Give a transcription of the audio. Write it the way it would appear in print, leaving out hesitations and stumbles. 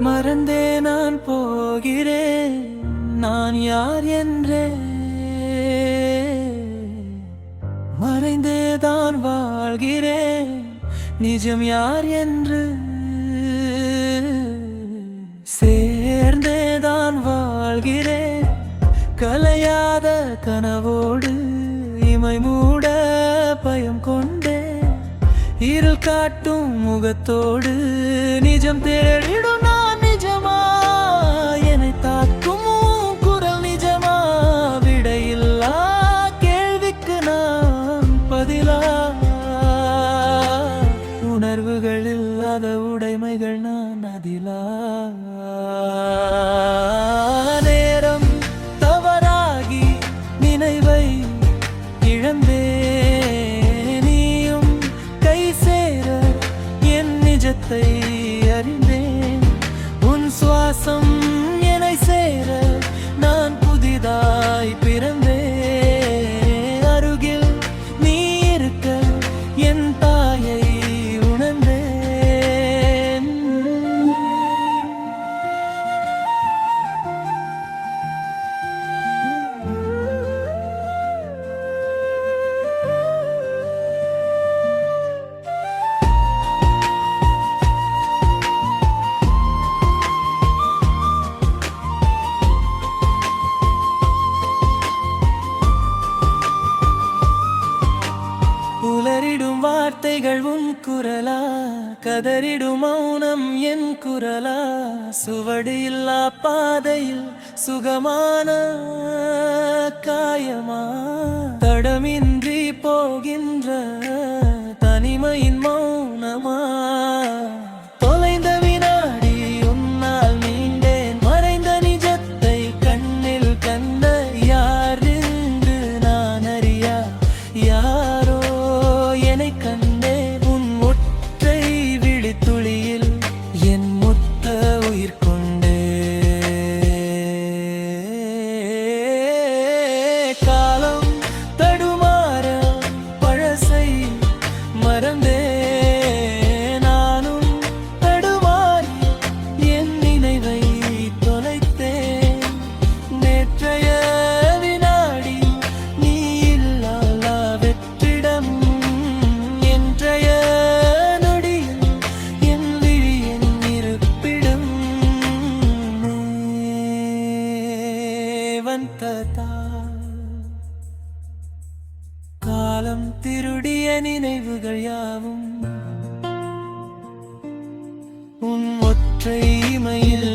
மறந்தே நான் போகிறேன் நான் யார் என்றே, மறைந்தேதான் வாழ்கிறேன் நிஜம் யார் என்று, சேர்ந்தேதான் வாழ்கிறேன் கலையாத கனவோடு, இமை மூட பயம் கொண்டே இருள் காட்டும் முகத்தோடு, நிஜம் தேடிடும் நான் நிஜமா, என்னை தாக்கும் குரல் நிஜமா, விடையில்லா கேள்விக்கு நான் பதிலா, உணர்வுகள் இல்லாத உடைமைகள் நான் அதிலா, நேரம் தவறாகி நினைவை இழந்தே, நிஜத்தை அறிந்தேன் உன் சுவாசம் என்னை சேர, நான் புதிதாய் பிறந்தேன் அருகில் நீ இருக்க என் தாயை உணர்ந்தேன். உலரிடும் வார்த்தைகள் உன் குரலா, கதறிடும் மௌனம் என் குரலா, சுவடு இல்லா பாதையில் சுகமான காயமா, தடமின்றி போகின்ற தனிமையின் மௌனமா, தொலைந்த வினாடி உன்னால் மீண்டேன், மறைந்த நிஜத்தை கண்ணில் கண்ட யார் என்று நான் அறியா, யாரோ என்னை கண்டே உன் ஒற்றை விழித்துளியில் என் மொத்த உயிர் கொண்டே, காலம் தடுமாற பழசை மறந்தே, நானும் தடுமாறி என் நினைவை தொலைத்தேன், நேற்றைய வினாடி நீ இல்லா வெற்றிடம், என்றைய நொடியில் என் விழியின் இருப்பிடம், வந்ததா காலம் திருடிய நினைவுகள் யாவும் உன் ஒற்றை இமையில்